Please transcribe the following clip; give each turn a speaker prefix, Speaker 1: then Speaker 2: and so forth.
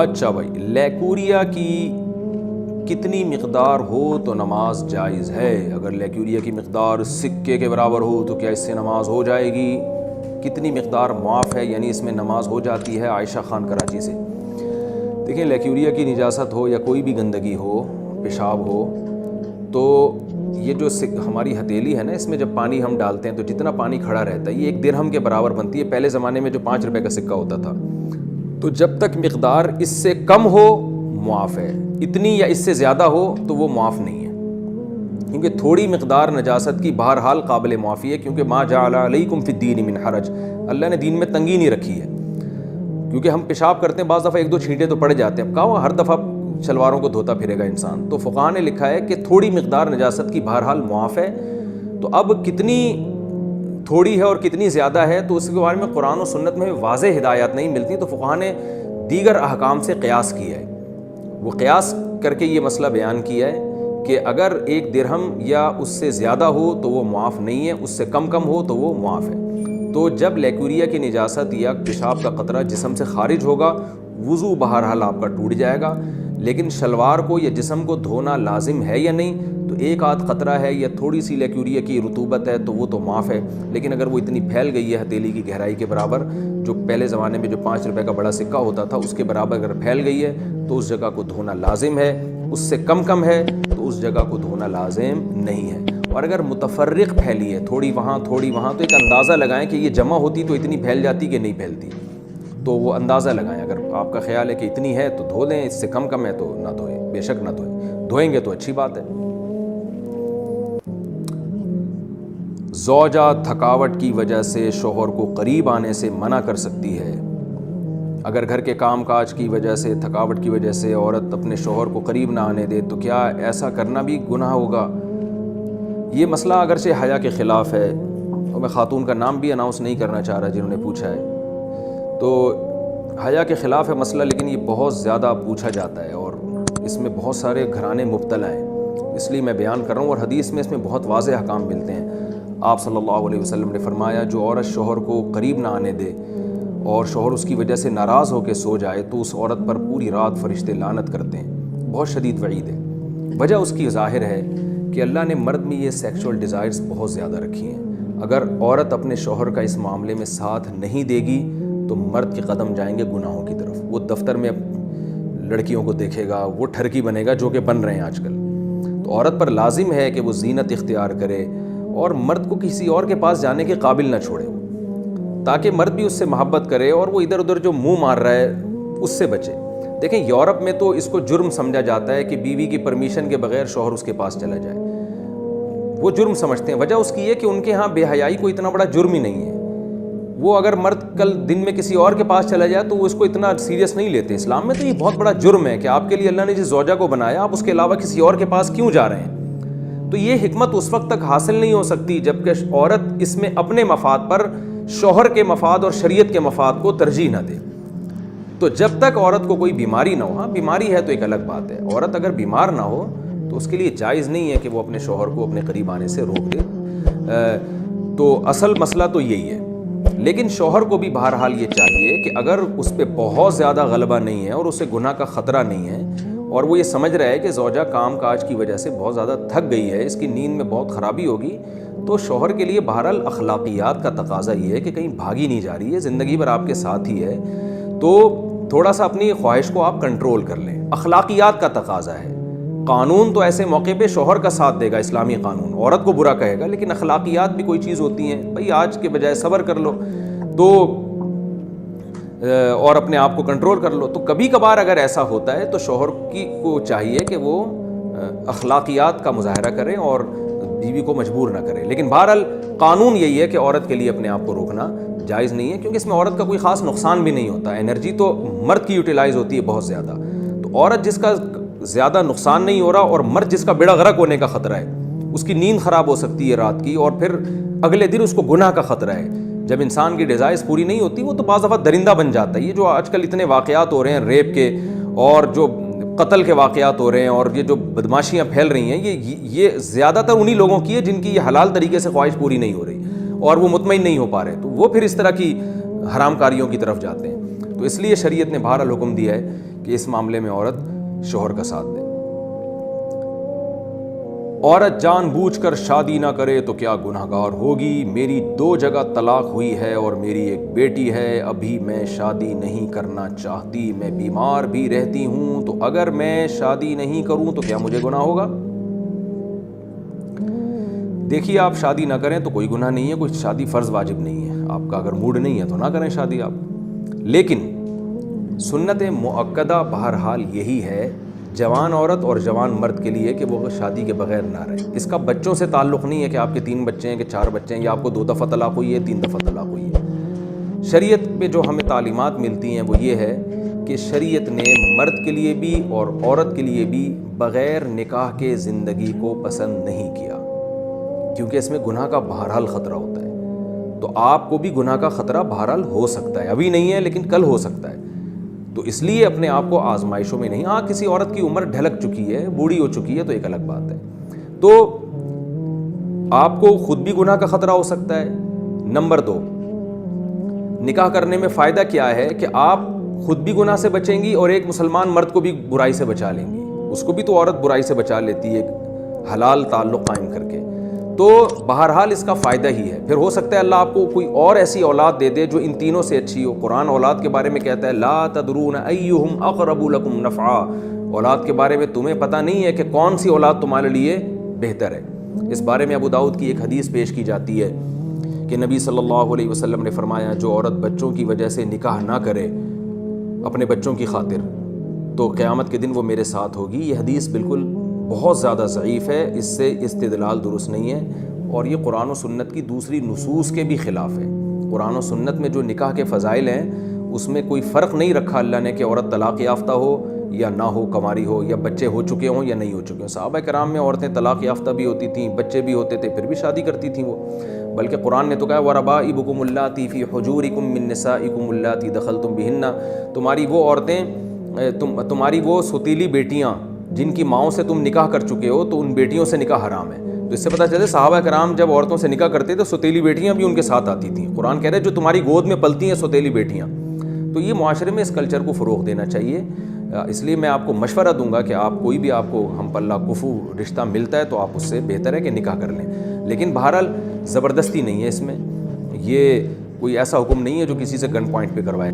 Speaker 1: اچھا بھائی، لیکوریا کی کتنی مقدار ہو تو نماز جائز ہے؟ اگر لیکوریا کی مقدار سکے کے برابر ہو تو کیا اس سے نماز ہو جائے گی؟ کتنی مقدار معاف ہے یعنی اس میں نماز ہو جاتی ہے؟ عائشہ خان کراچی سے۔ دیکھیں، لیکوریا کی نجاست ہو یا کوئی بھی گندگی ہو، پیشاب ہو، تو یہ جو ہماری ہتھیلی ہے نا، اس میں جب پانی ہم ڈالتے ہیں تو جتنا پانی کھڑا رہتا ہے یہ 1 درہم کے برابر بنتی ہے۔ پہلے زمانے میں جو 5 روپے کا سکہ ہوتا تھا، تو جب تک مقدار اس سے کم ہو معاف ہے، اتنی یا اس سے زیادہ ہو تو وہ معاف نہیں ہے، کیونکہ تھوڑی مقدار نجاست کی بہرحال قابل معافی ہے، کیونکہ ما جعل علیکم فی الدین من حرج، اللہ نے دین میں تنگی نہیں رکھی ہے۔ کیونکہ ہم پیشاب کرتے ہیں، بعض دفعہ 1-2 چھینٹے تو پڑ جاتے ہیں، کہاں ہر دفعہ شلواروں کو دھوتا پھرے گا انسان؟ تو فقہاء نے لکھا ہے کہ تھوڑی مقدار نجاست کی بہرحال معاف ہے۔ تو اب کتنی تھوڑی ہے اور کتنی زیادہ ہے تو اس کے بارے میں قرآن و سنت میں واضح ہدایات نہیں ملتی، تو فقہاء نے دیگر احکام سے قیاس کیا ہے۔ وہ قیاس کر کے یہ مسئلہ بیان کیا ہے کہ اگر 1 درہم یا اس سے زیادہ ہو تو وہ معاف نہیں ہے، اس سے کم ہو تو وہ معاف ہے۔ تو جب لیکوریا کی نجاست یا پیشاب کا قطرہ جسم سے خارج ہوگا، وضو بہرحال آپ کا ٹوٹ جائے گا، لیکن شلوار کو یا جسم کو دھونا لازم ہے یا نہیں؟ تو 1 آدھ قطرہ ہے یا تھوڑی سی لیکوریا کی رطوبت ہے تو وہ تو معاف ہے، لیکن اگر وہ اتنی پھیل گئی ہے ہتھیلی کی گہرائی کے برابر، جو پہلے زمانے میں جو 5 روپے کا بڑا سکہ ہوتا تھا اس کے برابر اگر پھیل گئی ہے تو اس جگہ کو دھونا لازم ہے، اس سے کم ہے تو اس جگہ کو دھونا لازم نہیں ہے۔ اور اگر متفرق پھیلی ہے، تھوڑی وہاں تھوڑی وہاں، تو ایک اندازہ لگائیں کہ یہ جمع ہوتی تو اتنی پھیل جاتی کہ نہیں پھیلتی، تو وہ اندازہ لگائیں۔ اگر آپ کا خیال ہے کہ اتنی ہے تو دھو لیں، اس سے کم ہے تو نہ دھوئیں، بے شک نہ دھوئیں، دھوئیں گے تو اچھی بات ہے۔ زوجہ تھکاوٹ کی وجہ سے شوہر کو قریب آنے سے منع کر سکتی ہے؟ اگر گھر کے کام کاج کی وجہ سے، تھکاوٹ کی وجہ سے عورت اپنے شوہر کو قریب نہ آنے دے تو کیا ایسا کرنا بھی گناہ ہوگا؟ یہ مسئلہ اگرچہ حیا کے خلاف ہے، اور میں خاتون کا نام بھی اناؤنس نہیں کرنا چاہ رہا جنہوں نے پوچھا ہے، تو حیا کے خلاف ہے مسئلہ، لیکن یہ بہت زیادہ پوچھا جاتا ہے اور اس میں بہت سارے گھرانے مبتلا ہیں، اس لیے میں بیان کر رہا ہوں۔ اور حدیث میں اس میں بہت واضح احکام ملتے ہیں۔ آپ صلی اللہ علیہ وسلم نے فرمایا، جو عورت شوہر کو قریب نہ آنے دے اور شوہر اس کی وجہ سے ناراض ہو کے سو جائے تو اس عورت پر پوری رات فرشتے لعنت کرتے ہیں۔ بہت شدید وعید ہے۔ وجہ اس کی ظاہر ہے کہ اللہ نے مرد میں یہ سیکشول ڈیزائرز بہت زیادہ رکھی ہیں۔ اگر عورت اپنے شوہر کا اس معاملے میں ساتھ نہیں دے گی تو مرد کے قدم جائیں گے گناہوں کی طرف۔ وہ دفتر میں لڑکیوں کو دیکھے گا، وہ ٹھرکی بنے گا، جو کہ بن رہے ہیں آج کل۔ تو عورت پر لازم ہے کہ وہ زینت اختیار کرے اور مرد کو کسی اور کے پاس جانے کے قابل نہ چھوڑے، تاکہ مرد بھی اس سے محبت کرے اور وہ ادھر ادھر جو منہ مار رہا ہے اس سے بچے۔ دیکھیں، یورپ میں تو اس کو جرم سمجھا جاتا ہے کہ بیوی کی پرمیشن کے بغیر شوہر اس کے پاس چلا جائے، وہ جرم سمجھتے ہیں۔ وجہ اس کی ہے کہ ان کے ہاں بے حیائی کو اتنا بڑا جرم ہی نہیں ہے۔ وہ اگر مرد کل دن میں کسی اور کے پاس چلا جائے تو وہ اس کو اتنا سیریس نہیں لیتے۔ اسلام میں تو یہ بہت بڑا جرم ہے کہ آپ کے لیے اللہ نے جس زوجہ کو بنایا، آپ اس کے علاوہ کسی اور کے پاس کیوں جا رہے ہیں؟ تو یہ حکمت اس وقت تک حاصل نہیں ہو سکتی جب کہ عورت اس میں اپنے مفاد پر شوہر کے مفاد اور شریعت کے مفاد کو ترجیح نہ دے۔ تو جب تک عورت کو کوئی بیماری نہ ہو، ہاں بیماری ہے تو ایک الگ بات ہے، عورت اگر بیمار نہ ہو تو اس کے لیے جائز نہیں ہے کہ وہ اپنے شوہر کو اپنے قریب آنے سے روک دے۔ تو اصل مسئلہ تو یہی ہے، لیکن شوہر کو بھی بہرحال یہ چاہیے کہ اگر اس پہ بہت زیادہ غلبہ نہیں ہے اور اسے گناہ کا خطرہ نہیں ہے اور وہ یہ سمجھ رہا ہے کہ زوجہ کام کاج کی وجہ سے بہت زیادہ تھک گئی ہے، اس کی نیند میں بہت خرابی ہوگی، تو شوہر کے لیے بہرحال اخلاقیات کا تقاضا یہ ہے کہ کہیں بھاگی نہیں جا رہی ہے، زندگی بھر آپ کے ساتھ ہی ہے، تو تھوڑا سا اپنی خواہش کو آپ کنٹرول کر لیں۔ اخلاقیات کا تقاضا ہے۔ قانون تو ایسے موقع پہ شوہر کا ساتھ دے گا، اسلامی قانون عورت کو برا کہے گا، لیکن اخلاقیات بھی کوئی چیز ہوتی ہیں، بھئی آج کے بجائے صبر کر لو تو اور اپنے آپ کو کنٹرول کر لو۔ تو کبھی کبھار اگر ایسا ہوتا ہے تو شوہر کو چاہیے کہ وہ اخلاقیات کا مظاہرہ کریں اور بیوی کو مجبور نہ کرے، لیکن بہرحال قانون یہی ہے کہ عورت کے لیے اپنے آپ کو روکنا جائز نہیں ہے، کیونکہ اس میں عورت کا کوئی خاص نقصان بھی نہیں ہوتا۔ انرجی تو مرد کی یوٹیلائز ہوتی ہے بہت زیادہ، تو عورت جس کا زیادہ نقصان نہیں ہو رہا اور مرد جس کا بیڑا غرق ہونے کا خطرہ ہے، اس کی نیند خراب ہو سکتی ہے رات کی اور پھر اگلے دن اس کو گناہ کا خطرہ ہے۔ جب انسان کی ڈیزائرز پوری نہیں ہوتی وہ تو بعض دفعہ درندہ بن جاتا ہے۔ یہ جو آج کل اتنے واقعات ہو رہے ہیں ریپ کے اور جو قتل کے واقعات ہو رہے ہیں اور یہ جو بدماشیاں پھیل رہی ہیں، یہ زیادہ تر انہی لوگوں کی ہے جن کی یہ حلال طریقے سے خواہش پوری نہیں ہو رہی اور وہ مطمئن نہیں ہو پا رہے، تو وہ پھر اس طرح کی حرام کاریوں کی طرف جاتے ہیں۔ تو اس لیے شریعت نے بہرحال حکم دیا ہے کہ اس معاملے میں عورت شوہر کا ساتھ دے۔ عورت جان بوجھ کر شادی نہ کرے تو کیا گنہگار ہوگی؟ میری 2 جگہ طلاق ہوئی ہے اور میری ایک بیٹی ہے، ابھی میں شادی نہیں کرنا چاہتی، میں بیمار بھی رہتی ہوں، تو اگر میں شادی نہیں کروں تو کیا مجھے گناہ ہوگا؟ دیکھیے، آپ شادی نہ کریں تو کوئی گناہ نہیں ہے، کوئی شادی فرض واجب نہیں ہے، آپ کا اگر موڈ نہیں ہے تو نہ کریں شادی آپ۔ لیکن سنت مؤکدہ بہرحال یہی ہے جوان عورت اور جوان مرد کے لیے کہ وہ شادی کے بغیر نہ رہے۔ اس کا بچوں سے تعلق نہیں ہے کہ آپ کے 3 بچے ہیں کہ 4 بچے ہیں، یا آپ کو 2 دفعہ طلاق ہوئی ہے، 3 دفعہ طلاق ہوئی ہے۔ شریعت پہ جو ہمیں تعلیمات ملتی ہیں وہ یہ ہے کہ شریعت نے مرد کے لیے بھی اور عورت کے لیے بھی بغیر نکاح کے زندگی کو پسند نہیں کیا، کیونکہ اس میں گناہ کا بہرحال خطرہ ہوتا ہے۔ تو آپ کو بھی گناہ کا خطرہ بہرحال ہو سکتا ہے، ابھی نہیں ہے لیکن کل ہو سکتا ہے، تو اس لیے اپنے آپ کو آزمائشوں میں نہیں۔ ہاں، کسی عورت کی عمر ڈھلک چکی ہے، بوڑھی ہو چکی ہے، تو ایک الگ بات ہے، تو آپ کو خود بھی گناہ کا خطرہ ہو سکتا ہے۔ نمبر 2، نکاح کرنے میں فائدہ کیا ہے کہ آپ خود بھی گناہ سے بچیں گی اور ایک مسلمان مرد کو بھی برائی سے بچا لیں گی، اس کو بھی تو عورت برائی سے بچا لیتی ہے ایک حلال تعلق قائم کر کے، تو بہرحال اس کا فائدہ ہی ہے۔ پھر ہو سکتا ہے اللہ آپ کو کوئی اور ایسی اولاد دے دے جو ان تینوں سے اچھی ہو۔ قرآن اولاد کے بارے میں کہتا ہے لا تدرون ایہم اقرب لکم نفعا، اولاد کے بارے میں تمہیں پتہ نہیں ہے کہ کون سی اولاد تمہارے لیے بہتر ہے۔ اس بارے میں ابو داؤد کی ایک حدیث پیش کی جاتی ہے کہ نبی صلی اللہ علیہ وسلم نے فرمایا جو عورت بچوں کی وجہ سے نکاح نہ کرے اپنے بچوں کی خاطر تو قیامت کے دن وہ میرے ساتھ ہوگی۔ یہ حدیث بالکل بہت زیادہ ضعیف ہے، اس سے استدلال درست نہیں ہے، اور یہ قرآن و سنت کی دوسری نصوص کے بھی خلاف ہے۔ قرآن و سنت میں جو نکاح کے فضائل ہیں اس میں کوئی فرق نہیں رکھا اللہ نے کہ عورت طلاق یافتہ ہو یا نہ ہو، کنواری ہو، یا بچے ہو چکے ہوں یا نہیں ہو چکے ہوں۔ صحابہ کرام میں عورتیں طلاق یافتہ بھی ہوتی تھیں، بچے بھی ہوتے تھے، پھر بھی شادی کرتی تھیں وہ، بلکہ قرآن نے تو کہا وَرَبَائِبُكُمُ اللَّاتِي فِي حُجُورِكُم مِّن نِّسَائِكُمُ اللَّاتِي دَخَلْتُم بِهِنَّ، تمہاری وہ عورتیں، تمہاری وہ ستیلی بیٹیاں جن کی ماؤں سے تم نکاح کر چکے ہو، تو ان بیٹیوں سے نکاح حرام ہے۔ تو اس سے پتہ چلے صحابہ کرام جب عورتوں سے نکاح کرتے تو ستیلی بیٹیاں بھی ان کے ساتھ آتی تھیں۔ قرآن کہہ رہے جو تمہاری گود میں پلتی ہیں ستیلی بیٹیاں، تو یہ معاشرے میں اس کلچر کو فروغ دینا چاہیے۔ اس لیے میں آپ کو مشورہ دوں گا کہ آپ کوئی بھی آپ کو ہم پلہ کفو رشتہ ملتا ہے تو آپ اس سے بہتر ہے کہ نکاح کر لیں، لیکن بہرحال زبردستی نہیں ہے اس میں، یہ کوئی ایسا حکم نہیں ہے جو کسی سے گن پوائنٹ پہ کروایا